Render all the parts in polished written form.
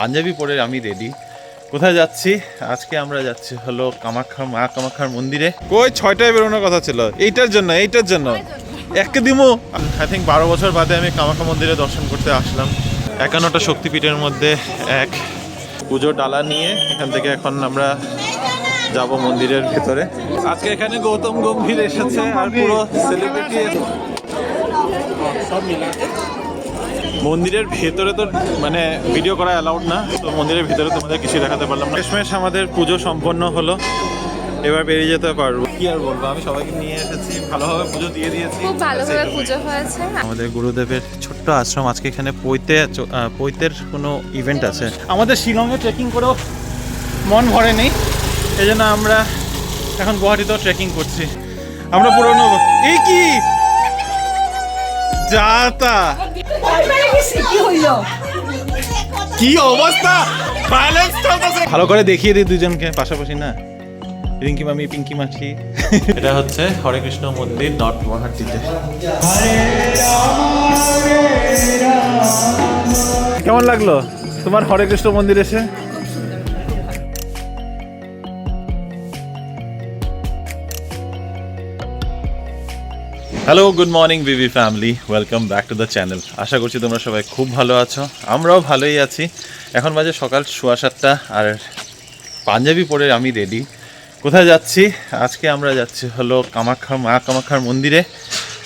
পাঞ্জাবি পরে আমি রেডি। কোথায় যাচ্ছি? আজকে আমরা যাচ্ছি হলো কামাখ্যা, মা কামাখ্যার মন্দিরে। কই 6টায় বেরোনোর কথা ছিল, এইটার জন্য একে দিমু। আই থিঙ্ক 12 বছর বাদে আমি কামাখ্যা মন্দিরে দর্শন করতে আসলাম। 51টা শক্তিপীঠের মধ্যে এক। পুজোর ডালা নিয়ে এখান থেকে এখন আমরা যাব মন্দিরের ভেতরে। আজকে এখানে গৌতম গম্ভীর এসেছে আর পুরো সেলিব্রিটি। মন্দিরের ভেতরে তো মানে ভিডিও করা অ্যালাউড না, তো মন্দিরের ভেতরে তোমাদের কিছু দেখাতে পারলাম না। শেষমেশ আমাদের পুজো সম্পন্ন হলো, এবার বেরিয়ে যেতে পারবো। কি আর বলবো, আমি সবাইকে নিয়ে এসেছি, ভালোভাবে পুজো দিয়ে দিয়েছি, খুব ভালোভাবে পুজো হয়েছে। আমাদের গুরুদেবের ছোট্ট আশ্রম। আজকে এখানে পৈতের কোনো ইভেন্ট আছে। আমাদের শিলংয়ে ট্রেকিং করেও মন ভরে নেই, এই জন্য আমরা এখন গুয়াহাটিতেও ট্রেকিং করছি। আমরা পুরোনো এই কি যাতা কি অবস্থা, ভালো করে দেখিয়ে দিই দুজনকে পাশাপাশি না, রিঙ্কি মামি পিঙ্কি মাছি। এটা হচ্ছে হরে কৃষ্ণ মন্দির, নর্থ গুয়াহাটিতে। কেমন লাগলো তোমার হরে কৃষ্ণ মন্দির এসে? Hello, good morning B B family, welcome back to the channel. আশা করছি তোমরা সবাই খুব ভালো আছো, আমরাও ভালোই আছি। এখন বাজে সকাল 7:15 আর পাঞ্জাবি পরে আমি রেডি। কোথায় যাচ্ছি? আজকে আমরা যাচ্ছি হলো কামাখ্যা, মা কামাখ্যার মন্দিরে।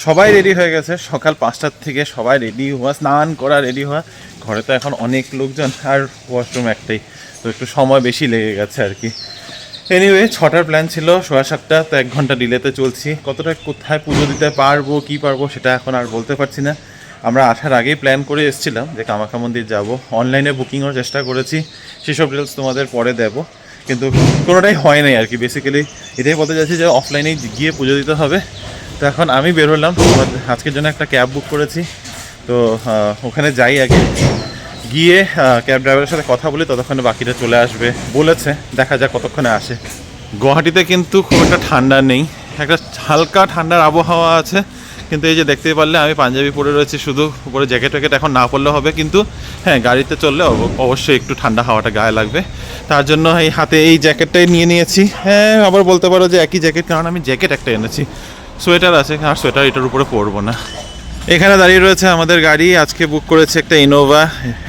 সবাই রেডি হয়ে গেছে, সকাল 5টার থেকে সবাই রেডি হওয়া, স্নান করা, রেডি হওয়া। ঘরে তো এখন অনেক লোকজন আর ওয়াশরুম একটাই, তো একটু সময় বেশি লেগে গেছে আর কি। এনিওয়ে 6টার প্ল্যান ছিল, 7:15, তো 1 ঘন্টা ডিলেতে চলছি। কতটা কোথায় পুজো দিতে পারবো কি পারবো সেটা এখন আর বলতে পারছি না। আমরা আসার আগেই প্ল্যান করে এসেছিলাম যে কামাখ্যা মন্দির যাব, অনলাইনে বুকিংয়ের চেষ্টা করেছি, সেসব ডিটেলস তোমাদের পরে দেবো, কিন্তু কোনোটাই হয় নাই আর কি। বেসিক্যালি এটাই বলতে চাচ্ছি যে অফলাইনেই গিয়ে পুজো দিতে হবে। তো এখন আমি বের হলাম, আজকের জন্য একটা ক্যাব বুক করেছি, তো ওখানে যাই আগে, গিয়ে ক্যাব ড্রাইভারের সাথে কথা বলি, ততক্ষণে বাকিটা চলে আসবে বলেছে, দেখা যাক কতক্ষণে আসে। গুয়াহাটিতে কিন্তু খুব একটা ঠান্ডা নেই, একটা হালকা ঠান্ডার আবহাওয়া আছে, কিন্তু এই যে দেখতেই পারলে আমি পাঞ্জাবি পরে রয়েছি, শুধু উপরে জ্যাকেট ট্যাকেট এখন না পরলে হবে, কিন্তু হ্যাঁ গাড়িতে চললে অবশ্যই একটু ঠান্ডা হাওয়াটা গায়ে লাগবে। তার জন্য এই হাতে এই জ্যাকেটটাই নিয়ে নিয়েছি। হ্যাঁ, আবার বলতে পারো যে একই জ্যাকেট, কারণ আমি জ্যাকেট একটা এনেছি, সোয়েটার আছে আর সোয়েটার এটার উপরে পরবো না। এখানে দাঁড়িয়ে রয়েছে আমাদের গাড়ি, আজকে বুক করেছে একটা ইনোভা।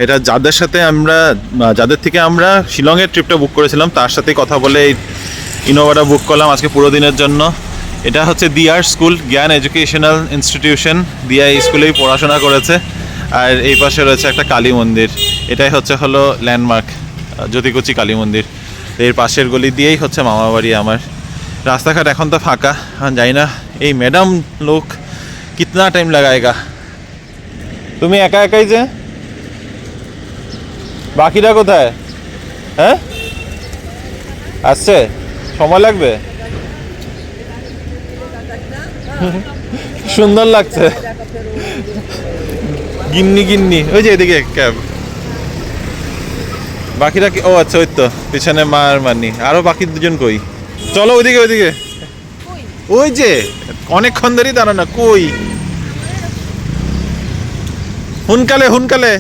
এটা যাদের থেকে আমরা শিলংয়ের ট্রিপটা বুক করেছিলাম তার সাথেই কথা বলে এই ইনোভাটা বুক করলাম আজকে পুরো দিনের জন্য। এটা হচ্ছে দিয়ার স্কুল, জ্ঞান এডুকেশনাল ইনস্টিটিউশন, দিয়া এই স্কুলেই পড়াশোনা করেছে। আর এই পাশে রয়েছে একটা কালী মন্দির, এটাই হলো ল্যান্ডমার্ক, জ্যোতিকুচি কালী মন্দির। এর পাশের গলি দিয়েই হচ্ছে মামাবাড়ি আমার। রাস্তাঘাট এখন তো ফাঁকা, জানি না এই ম্যাডাম লোক কিতনা টাইম লাগায়েগা। তুমি একা একাই যে, বাকিরা কোথায়? হ্যাঁ আসছে, সময় লাগবে। সুন্দর লাগছে, গিন্নি গিন্নি ওই যে এদিকে ক্যাব। বাকিরা কি? ও আচ্ছা, ওই তো পিছনে মা আর মানি। আরো বাকি দুজন কই? চলো ওইদিকে, ওই যে অনেকক্ষণ ধরেই দাঁড়ানো। কই? হুনকালে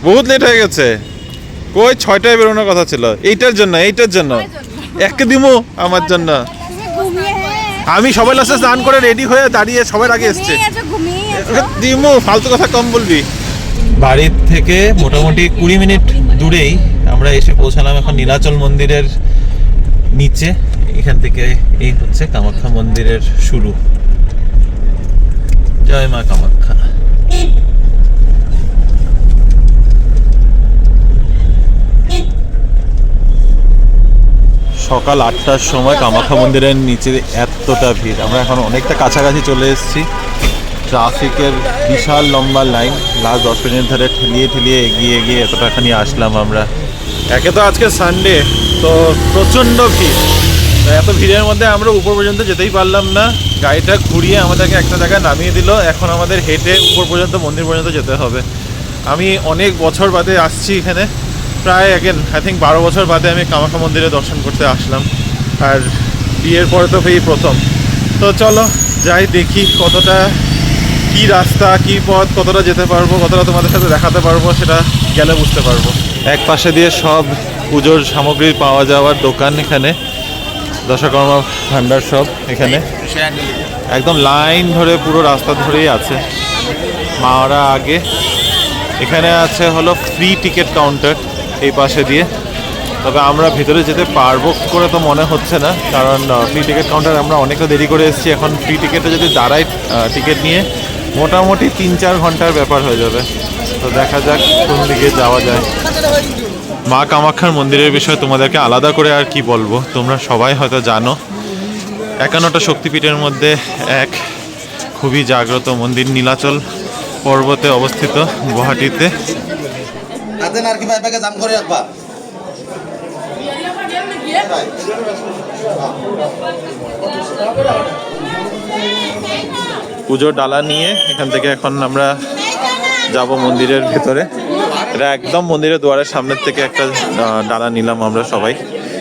বহুত লেট হয়ে গেছে। কই 6টায় বেরোনোর কথা ছিল, এইটার জন্য একে দিমু আমার জন্য। আমি সবাই লাস্টে স্নান করে রেডি হয়ে দাঁড়িয়ে সবার আগে এসছে, দিমু। ফালতু কথা কম বলবি। বাড়ির থেকে মোটামুটি 20 মিনিট দূরেই আমরা এসে পৌঁছালাম এখন নীলাচল মন্দিরের নিচে। এখান থেকে এই হচ্ছে কামাখ্যা মন্দিরের শুরু। জয় মা কামাখ্যা। সকাল 8টার সময় কামাখ্যা মন্দিরের নিচে এতটা ভিড়। আমরা এখন অনেকটা কাছাকাছি চলে এসেছি, ট্রাফিকের বিশাল লম্বা লাইন। লাস্ট 10 মিনিট ধরে ঠেলিয়ে এগিয়ে এতটাখানি আসলাম আমরা। একে তো আজকে সানডে, তো প্রচণ্ড ভিড়। এত ভিড়ের মধ্যে আমরা উপর পর্যন্ত যেতেই পারলাম না, গাড়িটা ঘুরিয়ে আমাদেরকে একটা জায়গায় নামিয়ে দিল। এখন আমাদের হেঁটে উপর পর্যন্ত, মন্দির পর্যন্ত যেতে হবে। আমি অনেক বছর বাদে আসছি এখানে, প্রায় আই থিঙ্ক 12 বছর বাদে আমি কামাখ্যা মন্দিরে দর্শন করতে আসলাম, আর বিয়ের পরে তো এই প্রথম। তো চলো যাই, দেখি কতটা কি রাস্তা, কি পথ, কতটা যেতে পারবো, কতটা তোমাদের সাথে দেখাতে পারবো সেটা গেলে বুঝতে পারবো। এক পাশে দিয়ে সব পুজোর সামগ্রী পাওয়া যাওয়ার দোকান, এখানে দশকর্মা ভান্ডার সব এখানে একদম লাইন ধরে পুরো রাস্তা ধরেই আছে। মাওরা আগে, এখানে আছে হলো ফ্রি টিকিট কাউন্টার এই পাশে দিয়ে, তবে আমরা ভিতরে যেতে পারবো করে তো মনে হচ্ছে না, কারণ ফ্রি টিকিট কাউন্টার আমরা অনেকটা দেরি করে এসেছি। এখন ফ্রি টিকিটে যদি দাঁড়াই টিকিট নিয়ে মোটামুটি 3-4 ঘন্টার ব্যাপার হয়ে যাবে। তো দেখা যাক কোন দিকে যাওয়া যায়। মা কামাখ্যার মন্দিরের বিষয়ে তোমাদেরকে আলাদা করে আর কি বলবো, তোমরা সবাই হয়তো জানো 51টা শক্তিপীঠের মধ্যে এক খুবই জাগ্রত মন্দির, নীলাচল পর্বতে অবস্থিত গুয়াহাটিতে। পুজোর ডালা নিয়ে এখান থেকে এখন আমরা যাব মন্দিরের ভেতরে। এটা একদম মন্দিরের দুয়ারের সামনের থেকে একটা ডালা নিলাম আমরা সবাই।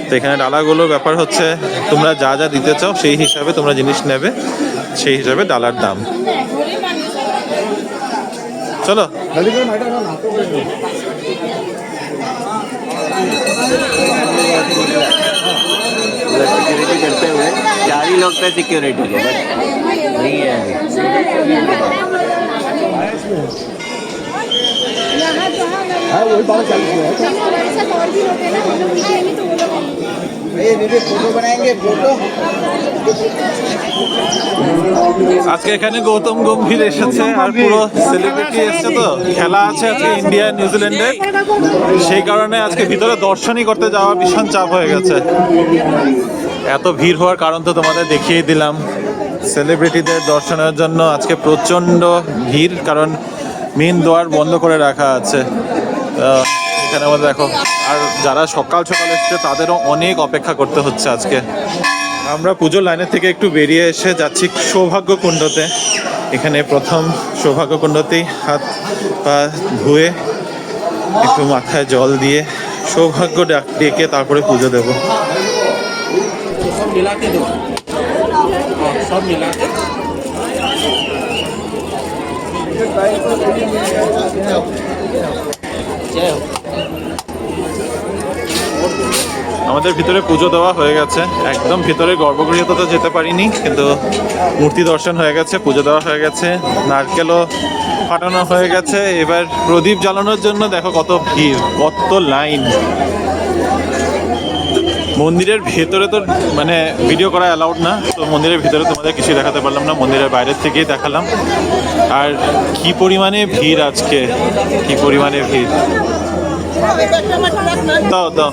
তো এখানে ডালাগুলোর ব্যাপার হচ্ছে তোমরা যা যা দিতে চাও সেই হিসাবে তোমরা জিনিস নেবে, সেই হিসাবে ডালার দাম। চলো 4 ही लोग पे सिक्योरिटी के नहीं है। हाँ वही 40 है। हमारे साथ और भी लोग हैं ना, हम लोग भी आएंगे तो वो लोग ये बेबी फोटो बनाएंगे फोटो। আজকে এখানে গৌতম গম্ভীর এসেছে আর পুরো সেলিব্রিটি এসেছে, তো খেলা আছে আজকে ইন্ডিয়া নিউজিল্যান্ডের, সেই কারণে আজকে ভিতরে দর্শনই করতে যাওয়া ভীষণ চাপ হয়ে গেছে। এত ভিড় হওয়ার কারণ তো তোমাদের দেখিয়ে দিলাম। সেলিব্রিটিদের দর্শনের জন্য আজকে প্রচণ্ড ভিড়, কারণ মেন দ্বার বন্ধ করে রাখা আছে। এখানে আমাদের দেখো, আর যারা সকাল সকাল এসছে তাদেরও অনেক অপেক্ষা করতে হচ্ছে আজকে। আমরা পুজোর লাইনের থেকে একটু বেরিয়ে এসে যাচ্ছি সৌভাগ্য কুণ্ডতে। এখানে প্রথম সৌভাগ্য কুণ্ডতেই হাত পা ধুয়ে একটু মাথায় জল দিয়ে সৌভাগ্য ডেকে তারপরে পুজো দেবো। আমাদের ভিতরে পুজো দেওয়া হয়ে গেছে, একদম ভিতরে গর্ভগৃহতে তো যেতে পারিনি, কিন্তু মূর্তি দর্শন হয়ে গেছে, পুজো দেওয়া হয়ে গেছে, নারকেলও ফাটানো হয়ে গেছে। এবার প্রদীপ জ্বালানোর জন্য দেখো কত ভিড়, কত লাইন। মন্দিরের ভেতরে তো মানে ভিডিও করা অ্যালাউড না, তো মন্দিরের ভিতরে তোমাদের কিছুই দেখাতে পারলাম না, মন্দিরের বাইরের থেকেই দেখালাম। আর কি পরিমাণে ভিড় আজকে, কি পরিমাণে ভিড়। দাও দাও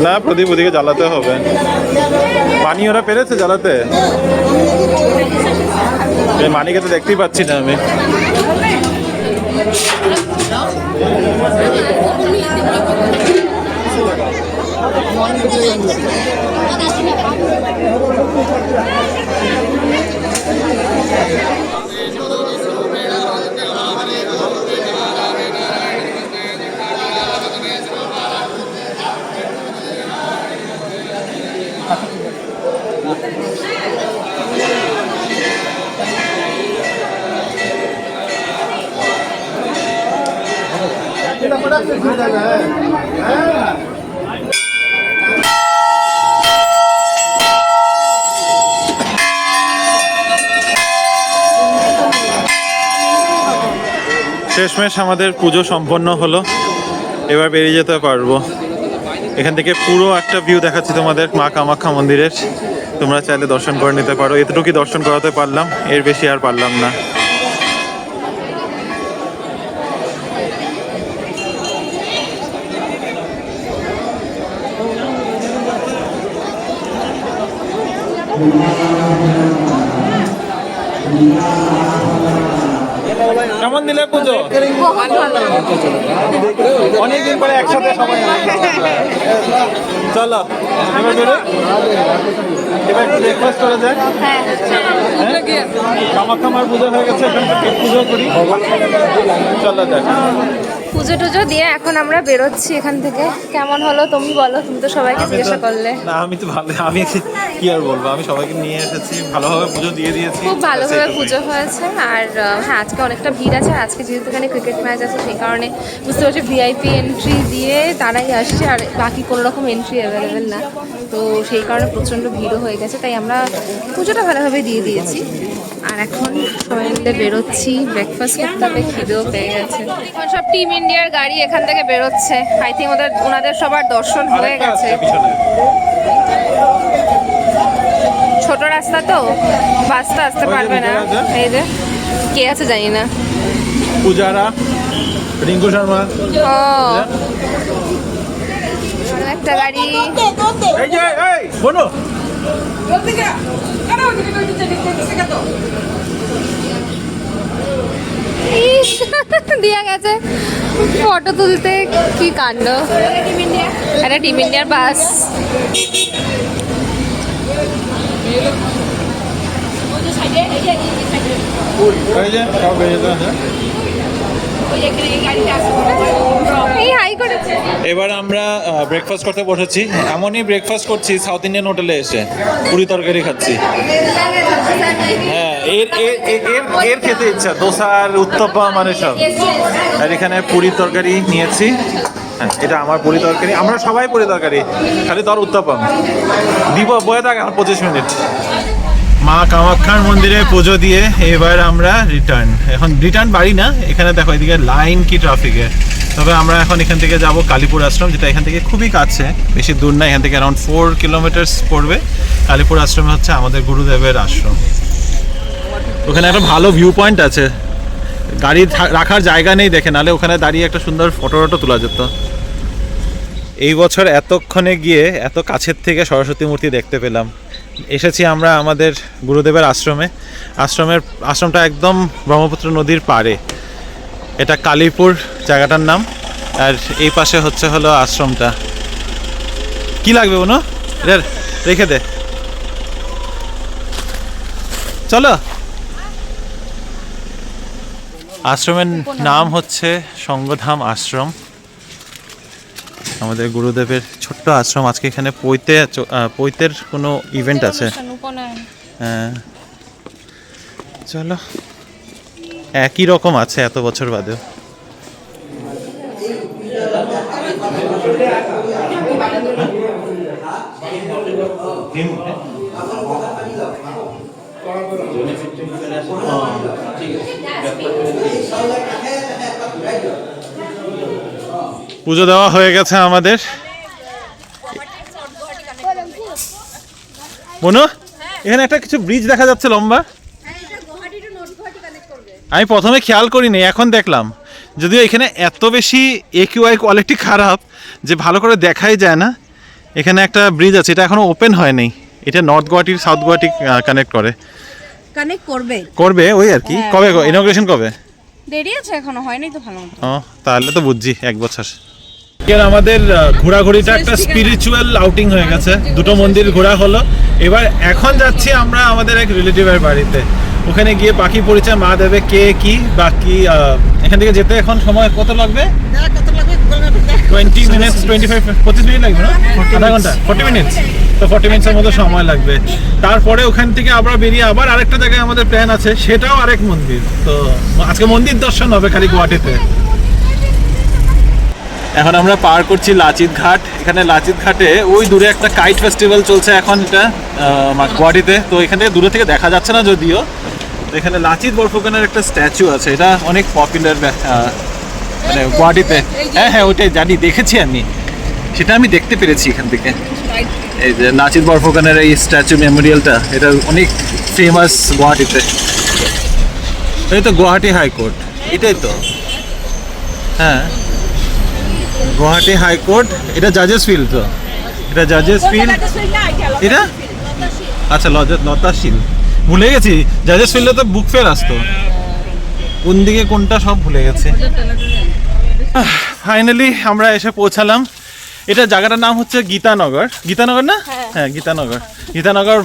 না, প্রদীপ ওদিকে জ্বালাতে হবে। পানি ওরা পেরেছে জ্বালাতে, মানিকে তো দেখতেই পাচ্ছি না আমি। শেষমেশ আমাদের পুজো সম্পন্ন হলো, এবার বেরিয়ে যেতে পারবো। এখান থেকে পুরো একটা ভিউ দেখাচ্ছি তোমাদের মা কামাখ্যা মন্দিরের, তোমরা চাইলে দর্শন করে নিতে পারো। এতটুকুই দর্শন করাতে পারলাম, এর বেশি আর পারলাম না। কেমন দিলে পুজো? অনেকদিন পরে একসাথে সবাই। চলো এবার একটু ব্রেকফাস্ট করা যায়। কামাখ্যা মার পুজো হয়ে গেছে, পুজো করি। চলো দেখ পুজো টুজো দিয়ে এখন আমরা বেরোচ্ছি এখান থেকে। কেমন হলো তুমি বলো, তুমি তো সবাইকে জিজ্ঞাসা করলে। না আমি তো ভালো, আমি কি আর বলবো, আমি সবাইকে নিয়ে এসেছি, ভালোভাবে পুজো দিয়ে দিয়েছি। খুব ভালোভাবে পুজো হয়েছে। আর হ্যাঁ, আজকে অনেকটা ভিড় আছে। আজকে যেহেতু এখানে ক্রিকেট ম্যাচ আছে সেই কারণে বুঝতে পারছি ভিআইপি এন্ট্রি দিয়ে তারাই আসছে, আর বাকি কোনো রকম এন্ট্রি অ্যাভেলেবেল না। তো সেই কারণে প্রচণ্ড ভিড়ও হয়ে গেছে, তাই আমরা পুজোটা ভালোভাবে দিয়ে দিয়েছি। আর এখন সবাই মিলে বেরোচ্ছি, ব্রেকফাস্ট করতে হবে, খিদেও পেয়ে গেছে। এখন সব টিম ইন্ডিয়ার গাড়ি এখান থেকে বেরোচ্ছে। আই থিঙ্ক ওনাদের সবার দর্শন হয়ে গেছে। ছোট রাস্তা তো, বাসটা আসতে পারবে না। এই যে কে আছে জানি না, পূজারা, রিঙ্কু শর্মা। ও একটা গাড়ি। এই যে এই বলো ইস, দিয়া গেছে ফটো তুলতে। কি কাণ্ড! একটা টিম ইন্ডিয়ার বাস। এই যে সব বেরিয়ে আছে। এই হাই করেছে। এবার আমরা ব্রেকফাস্ট করতে বসেছি। এমনই ব্রেকফাস্ট করছি সাউথ ইন্ডিয়ান হোটেলে এসে, পুরি তরকারি খাচ্ছি। হ্যাঁ, এর খেতে ইচ্ছা, দোসা আর উত্তপা মানে সব। আর এখানে পুরি তরকারি নিয়েছি। হ্যাঁ, এটা আমার পুরি তরকারি, আমরা সবাই পুরি তরকারি, খালি তোর উত্তপম দিব। বয়ে থাক আমার 25 মিনিট। মা কামাখ্যার মন্দিরে পুজো দিয়ে এবার আমরা এখন রিটার্ন বাড়ি না, এখানে দেখো এদিকে লাইন কি ট্রাফিকের। তবে আমরা এখন এখান থেকে যাব কালীপুর আশ্রম, যেটা এখান থেকে খুবই কাছে, বেশি দূর না, এখান থেকে অ্যারাউন্ড 4 কিলোমিটার্স পড়বে। কালীপুর আশ্রমে হচ্ছে আমাদের গুরুদেবের আশ্রম। ওখানে একটা ভালো ভিউ পয়েন্ট আছে, গাড়ি রাখার জায়গা নেই দেখে, নাহলে ওখানে দাঁড়িয়ে একটা সুন্দর ফটো তোলা যেত। এই বছর এতক্ষণে গিয়ে এত কাছের থেকে সরস্বতী মূর্তি দেখতে পেলাম। এসেছি আমরা আমাদের গুরুদেবের আশ্রমটা একদম ব্রহ্মপুত্র নদীর পাড়ে। এটা কালীপুর জায়গাটার নাম, আর এই পাশে হলো আশ্রমটা। কি লাগবে বলো, এটা রেখে দে, চলো। আশ্রমের নাম হচ্ছে সঙ্গধাম আশ্রম, আমাদের গুরুদেবের ছোট্ট আশ্রম। আজকে এখানে পৈতের কোনো ইভেন্ট আছে। হ্যাঁ, চলো, একই রকম আছে এত বছর বাদেও। পুজো দেওয়া হয়ে গেছে আমাদের। মনো, এখানে একটা কিছু ব্রিজ দেখা যাচ্ছে লম্বা। আমি প্রথমে খেয়াল করিনি, এখন দেখলাম। যদিও এখানে এত বেশি AQI কোয়ালিটি খারাপ যে ভালো করে দেখাই যায় না। এখানে একটা ব্রিজ আছে, এটা এখনো ওপেন হয়নি। এটা নর্থ গুয়াহাটির সাউথ গুয়াহাটি কানেক্ট করবে ওই আর কি। কবে ইনগ্রেশন কবে? দেরি আছে, এখনো হয়নি তো ভালো মতো। তাহলে তো বুঝছি 1 বছর। আমাদের ঘোরাঘুরিটা একটা স্পিরিচুয়াল আউটিং হয়ে গেছে, দুটো মন্দির ঘোরা হলো। এখন যাচ্ছি আমরা আমাদের এক রিলেটিভের বাড়িতে। ওখানে গিয়ে বাকি পরিচয় মা দেবে কে কি বাকি। এখান থেকে যেতে এখন সময় কত লাগবে? 20 মিনিটস, 25 মিনিট লাগবে না, আধা ঘন্টা, 40 মিনিটস। তো 40 মিনিটসের মতো সময় লাগবে। তারপরে ওখান থেকে আমরা বেরিয়ে আবার আরেকটা জায়গায় আমাদের প্ল্যান আছে, সেটাও আরেক মন্দির। তো আজকে মন্দির দর্শন হবে খালি গুয়াহাটিতে। এখন আমরা পার করছি লাচিত ঘাট। এখানে লাচিত ঘাটে ওই দূরে একটা কাইট ফেস্টিভ্যাল চলছে এখন, এটা গুয়াহাটিতে। তো এখান থেকে দূরে থেকে দেখা যাচ্ছে না যদিও। এখানে লাচিত বরফুকনের একটা স্ট্যাচু আছে, এটা অনেক পপুলার মানে গুয়াহাটিতে। হ্যাঁ ওইটাই জানি, দেখেছি আমি, সেটা আমি দেখতে পেরেছি এখান থেকে। এই যে লাচিত বরফুকনের এই স্ট্যাচু মেমোরিয়ালটা, এটা অনেক ফেমাস গুয়াহাটিতে। এই তো গুয়াহাটি হাইকোর্ট, এটাই তো। হ্যাঁ, গুয়াহাটি হাইকোর্ট, এটা জাজেস ফিল্ড। তো এটা জাজেস ফিল্ড, এটা আচ্ছা লতাশিল, ভুলে গেছি। জাজেস ফিল্ডে তো বুক ফেয়ার আসতো, কোন দিকে কোনটা সব ভুলে গেছি। ফাইনালি আমরা এসে পৌঁছালাম। এটা জায়গাটার নাম হচ্ছে গীতানগর না? হ্যাঁ, গীতানগর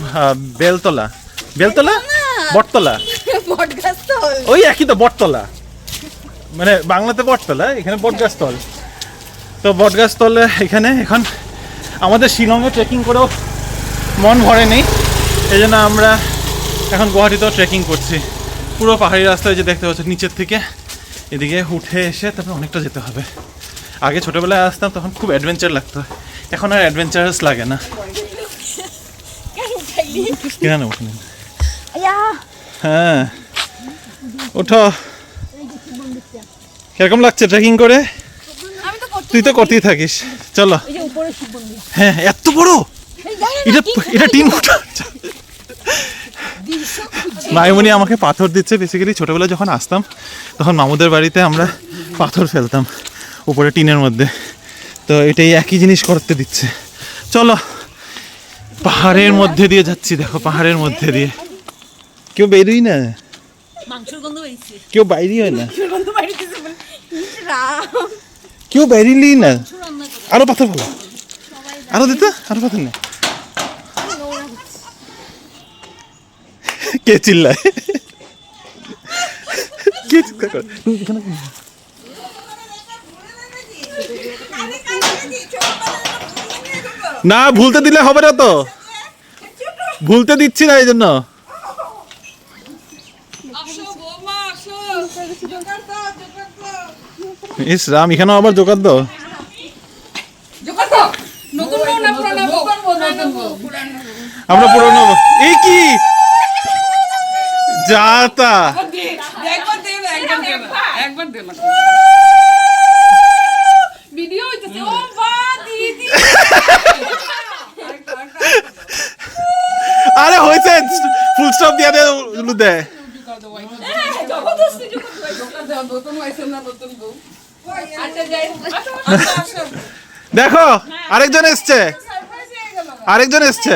বেলতলা বটতলা, ওই একই তো, বটতলা। মানে বাংলাতে বটতলা, এখানে বটগাছতল। তো বটগাছতলে এখানে এখন আমাদের শিলংয়ে ট্রেকিং করেও মন ভরে নেই, এই জন্য আমরা এখন গুয়াহাটিতেও ট্রেকিং করছি। পুরো পাহাড়ি রাস্তায় যে দেখতে পাচ্ছ নিচের থেকে এদিকে উঠে এসে তারপরে অনেকটা যেতে হবে। আগে ছোটোবেলায় আসতাম তখন খুব অ্যাডভেঞ্চার লাগতো, এখন আর অ্যাডভেঞ্চারাস লাগে না। কেন উঠে হ্যাঁ ওঠো। কিরকম লাগছে ট্রেকিং করে? তুই তো করতেই থাকিস। চলো। হ্যাঁ এত বড়, এটা 3 ফুট। মাইমনি আমাকে পাথর দিচ্ছে। বেসিক্যালি ছোটবেলায় যখন আসতাম তখন মামুদের বাড়িতে আমরা পাথর ফেলতাম উপরে টিনের মধ্যে, তো এটাই একই জিনিস করতে দিচ্ছে। চলো, পাহাড়ের মধ্যে দিয়ে যাচ্ছি। দেখো পাহাড়ের মধ্যে দিয়ে কেউ বেরোই না, কেউ বাইরে হয় না, কেউ বেরিয়েই না। আরো পাথর ফেলো, আরো দিতে, আরো পাথর না। কে চিল্লায়? কে চিৎকার করে? না ভুলতে দিলে হবে না তো, ভুলতে দিচ্ছি না এই জন্য। ইস রাম, এখানেও আবার জোগাড় দাও। আমরা পুরনো এই কি যাতা ভিডিও হইতেছে। ও বা দিদি আরে হয়েছে, ফুল স্টপ দিয়ে দে দে। দেখো আরেকজন এসছে, আরেকজন এসছে।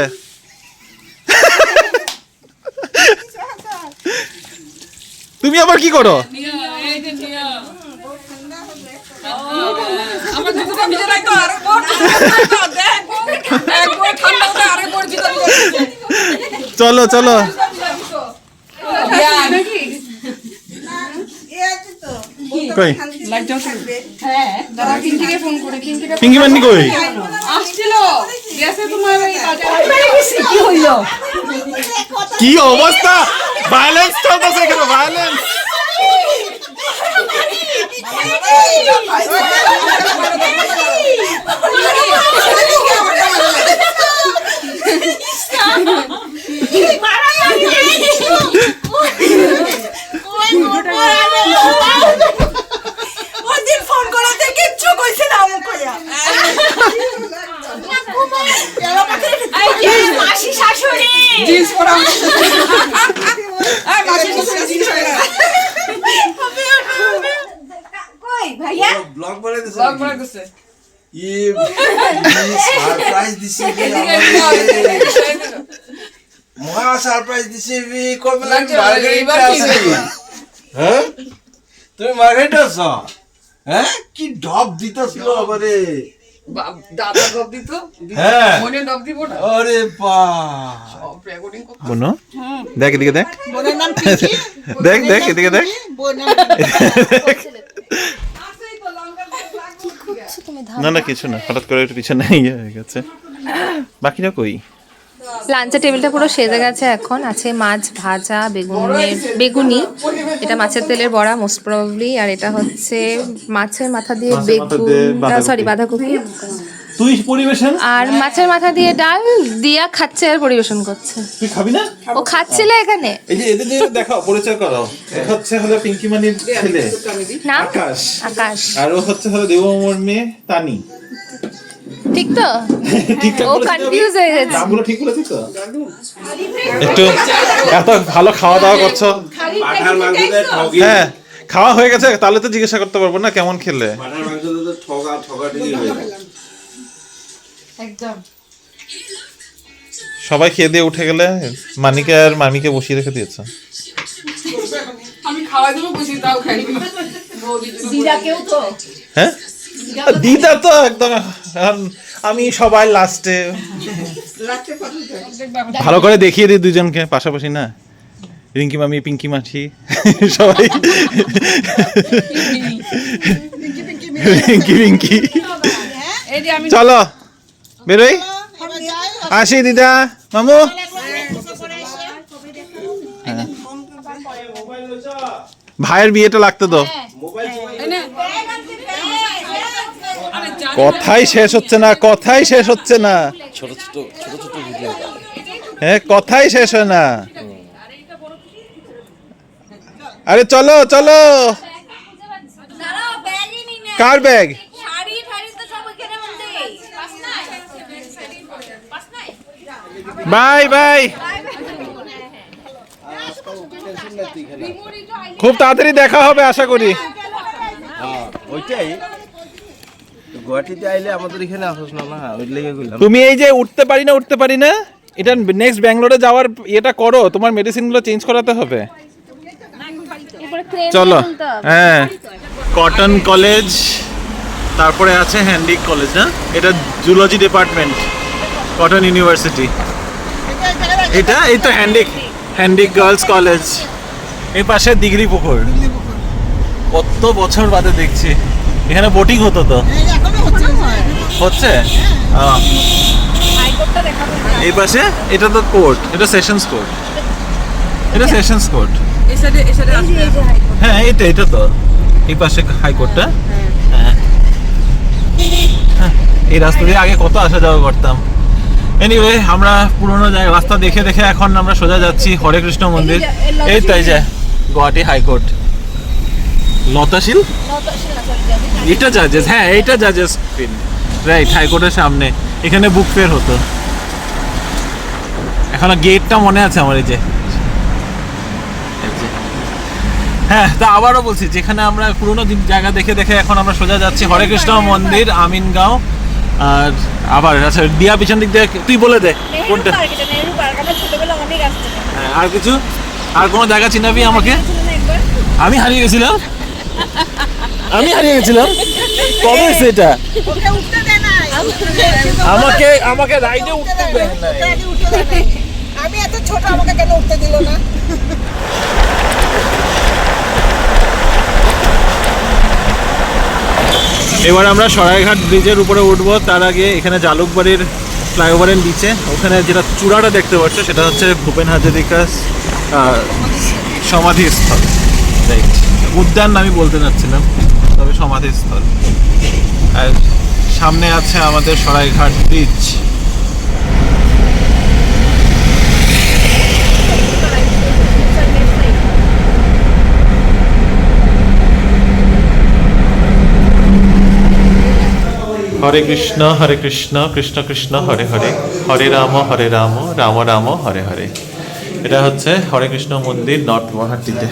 তুমি আবার কি করো? চলো চলো। কই পিঙ্কি মান্নি কই? কি অবস্থা, ভায়োলেন্স চলতেছে এখানে, ভায়োলেন্স। তুমি মার্কেটে আছো? হ্যাঁ কি ডব দিতেছিল আমারে? দাদা ডব দিত, হ্যাঁ মনে ডব দিব না। আরে সব রেকর্ডিং করতে বোনো দেখ এদিকে দেখ, দেখ দেখ এদিকে দেখ। না না কিছু না, হঠাৎ করে একটু পিছনে ইয়ে হয়ে গেছে। বাকিটা কই? লাঞ্চের টেবিলটা পুরো সেজে গেছে। এখন আছে মাছ ভাজা, বেগুনি, এটা মাছের তেলের বড়া মোস্ট প্রবাবলি, আর এটা হচ্ছে মাছের মাথা দিয়ে বাঁধাকপি, তুই পরিবেশন, আর মাছের মাথা দিয়ে ডাল দিয়া খাচ্ছে আর পরিবেশন করছে। তুই খাবি না? ও খাচ্ছিল এখানে। এই যে এদের যে দেখাও, পরিচয় করো। এটা হচ্ছে হলো পিঙ্কি মানির ছেলে নাম আকাশ, আকাশ, আর ও হচ্ছে হলো দেবমোর মেয়ে তানি। ঠিক তো? ঠিকঠাক ও বলেছি তো? কনফিউজ হয়ে গেছে। নামগুলো ঠিক বলেছি তো? একটু এত ভালো খাওয়া দাওয়া করছো। পাঠার মাংসতে ঠগি, হ্যাঁ খাওয়া হয়ে গেছে, তাহলে তো জিজ্ঞাসা করতে পারবো না কেমন খেলে। পাঠার মাংসতে তো ঠগাঠগি হয়ে যায়। একদম সবাই খেয়ে দিয়ে উঠে গেলে মানিকে আর মামিকে বসিয়ে রেখে দিয়েছে। আমি খাওয়াই দেবো, বুঝি তাও খাইবি। হ্যাঁ দিদা তো একদম এখন আমি সবাই লাস্টে ভালো করে দেখিয়ে দিই দুজনকে পাশাপাশি না। রিঙ্কি মামি, পিঙ্কি মাঠি সবাই রিঙ্কি পিঙ্কি। চলো বেরোই, আসি দিদা মামু। ভাইয়ের বিয়েটা লাগতো তো, কথাই শেষ হচ্ছে না, কথাই শেষ হচ্ছে না, ছোট ছোট ছোট ছোট ভিডিও। হ্যাঁ কথাই শেষ হয় না। আরে চলো চলো, কার ব্যাগ? বাই বাই, খুব তাড়াতাড়ি দেখা হবে আশা করি। ওইটাই গুয়াহাটিতে আইলে আমাদের এখানে আসছ না, না ওই লেগে গেলাম। তুমি এই যে উঠতে পারি না, এটা নেক্সট ব্যাঙ্গালোরে যাওয়ার এটা করো, তোমার মেডিসিনগুলো চেঞ্জ করাতে হবে। চলো, হ্যাঁ কটন কলেজ, তারপরে আছে হ্যান্ডিক কলেজ, না এটা জুলজি ডিপার্টমেন্ট, কটন ইউনিভার্সিটি। এটা এই তো হ্যান্ডিক গার্লস কলেজ, এই পাশে দিঘলি পুকুর। কত বছর বাদে দেখছি, এখানে বোটিং হতো তো, হচ্ছে। এই পাশে এটা তো কোর্ট, এটা সেশনস কোর্ট, এটা সেশনস কোর্ট। হ্যাঁ এটা তো এই পাশে হাইকোর্টটা। হ্যাঁ এই রাস্তা দিয়ে আগে কত আসা যাওয়া করতাম। এনিওয়ে আমরা পুরোনো রাস্তা দেখে দেখে এখন আমরা সোজা যাচ্ছি হরে কৃষ্ণ মন্দির। এই তো এই যে গুয়াহাটি হাইকোর্ট, লতাশিল, এটা জাজেস, হ্যাঁ এইটা জাজেস রাইট, হাইকোর্টের সামনে এখানে বুক ফেয়ার হতো। এখনো গেটটা মনে আছে আমার, এই যে। হ্যাঁ তা আবারও বলছি, যেখানে আমরা পুরোনো জায়গা দেখে দেখে এখন আমরা সোজা যাচ্ছি হরে কৃষ্ণ মন্দির, আমিনগাঁও। আর আবার আচ্ছা দিয়া পিছন দিক দিয়ে তুই বলে দে কোনটা। হ্যাঁ আর কিছু, আর কোনো জায়গা চিনাবি আমাকে? আমি হারিয়ে গেছিলাম, কবে সেটা? আমাকে রাইডে উঠতে দেয় নাই। আমি এত ছোট, আমাকে কেন উঠতে দিল না? এবার আমরা সরাইঘাট ব্রিজের উপরে উঠবো, তার আগে এখানে জালুকবাড়ির ফ্লাইওভারের নিচে ওখানে যেটা চূড়াটা দেখতে পাচ্ছ সেটা হচ্ছে ভূপেন হাজারিকার সমাধিস্থল, রাইট। উদ্যান আমি বলতে চাচ্ছিলাম, তবে সমাধিস্থল। আর সামনে আছে আমাদের সরাইঘাট ব্রিজ। হরে কৃষ্ণ কৃষ্ণ কৃষ্ণ হরে হরে, হরে রাম রাম রাম হরে হরে। এটা হচ্ছে হরে কৃষ্ণ মন্দির, নর্থ গুয়াহাটিতে।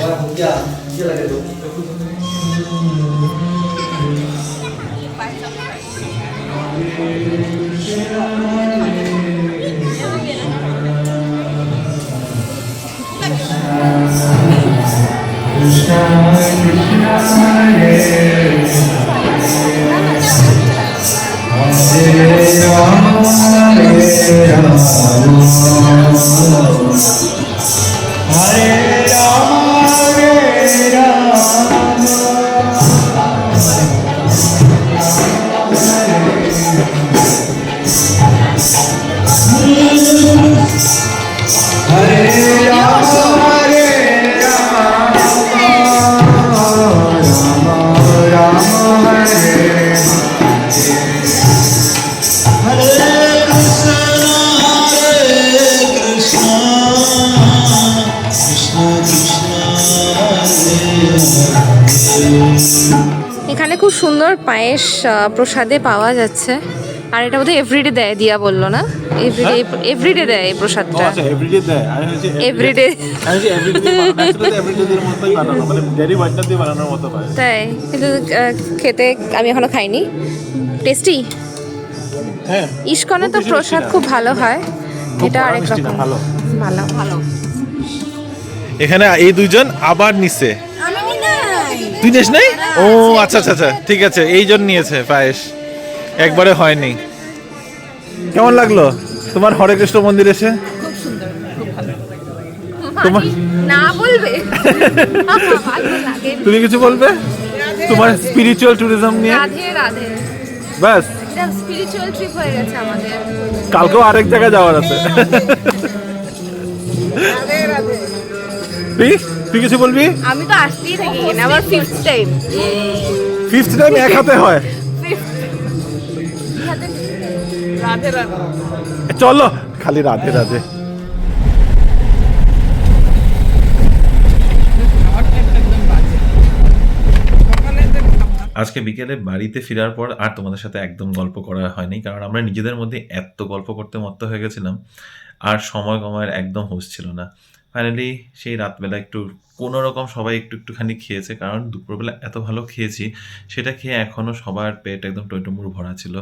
এখানে খুব সুন্দর পায়েস প্রসাদে পাওয়া যাচ্ছে। আর এটা বোধহয় এভরিডে দেয়, দিয়া বললো না? এভরিডে দেয় এই প্রসাদটা। আচ্ছা এভরিডে দেয়, আমি হচ্ছে এভরিডে, আমি হচ্ছে এভরিডে এর মতোই বানানো, মানে ডেরি হোয়াইটনার দিয়ে বানানোর মতো হয়। তাই? কিন্তু খেতে আমি এখনো খাইনি। টেস্টি। হ্যাঁ ইস্কনে তো প্রসাদ খুব ভালো হয়, এটা আরেক রকম ভালো। ভালো। এখানে এই দুইজন আবার নিছে, তুই নিস নাই? ও আচ্ছা আচ্ছা আচ্ছা ঠিক আছে, এইজন নিয়েছে পায়েস, একবারে হয়নি। কেমন লাগলো তোমার হরে কৃষ্ণ মন্দির এসে? খুব সুন্দর, খুব তোমার- না বলবে ভালো লাগে। তুমি কিছু বলবে তোমার স্পিরিচুয়াল ট্যুরিজম নিয়ে? রাধে রাধে। ব্যাস, এটা স্পিরিচুয়াল ট্রিপ হয়ে গেছে আমাদের। কালকেও আরেক জায়গায় যাওয়ার আছে। তুই কিছু বলবি? আমি তো আসতেই থাকি এখানে, আমার 5th টাইম। 5th টাইম এক হাতে হয়। চলো খালি রাধে রাধে। আজকে বিকেলে বাড়িতে ফেরার পর আর তোমাদের সাথে একদম গল্প করা হয়নি, কারণ আমরা নিজেদের মধ্যে এত গল্প করতে মত্ত হয়ে গেছিলাম আর সময় কমায়ের একদম হুঁশ ছিল না। ফাইনালি সেই রাতবেলা একটু কোনো রকম সবাই একটুখানি খেয়েছে, কারণ দুপুরবেলা এত ভালো খেয়েছি, সেটা খেয়ে এখনও সবার পেট একদম টইটুমুর ভরা ছিল।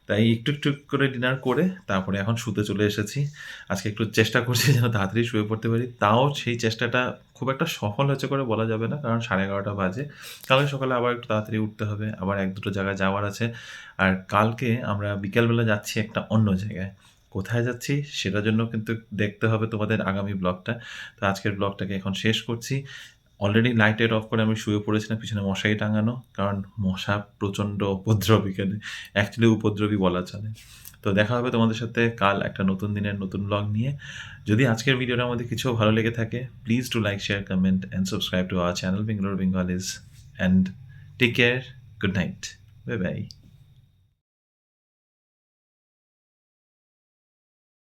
তাই একটু করে ডিনার করে তারপরে এখন শুতে চলে এসেছি। আজকে একটু চেষ্টা করছি যেন তাড়াতাড়ি শুয়ে পড়তে পারি, তাও সেই চেষ্টাটা খুব একটা সফল হয়েছে করে বলা যাবে না, কারণ 11:30 বাজে। কালকে সকালে আবার একটু তাড়াতাড়ি উঠতে হবে, আবার 1-2 জায়গায় যাওয়ার আছে। আর কালকে আমরা বিকেলবেলা যাচ্ছি একটা অন্য জায়গায়। কোথায় যাচ্ছি সেটার জন্য কিন্তু দেখতে হবে তোমাদের আগামী ব্লগটা। তো আজকের ব্লগটাকে এখন শেষ করছি। অলরেডি লাইট অফ করে আমি শুয়ে পড়েছিলাম, পিছনে মশারি টাঙানো, কারণ মশা প্রচণ্ড উপদ্রবী, কেন অ্যাকচুয়ালি উপদ্রবী বলা চলে। তো দেখা হবে তোমাদের সাথে কাল একটা নতুন দিনের নতুন ব্লগ নিয়ে। যদি আজকের ভিডিওটার মধ্যে কিছু ভালো লেগে থাকে, please to like, share, comment and subscribe to our channel Bangalore Bengalis, and take care, good night, bye by.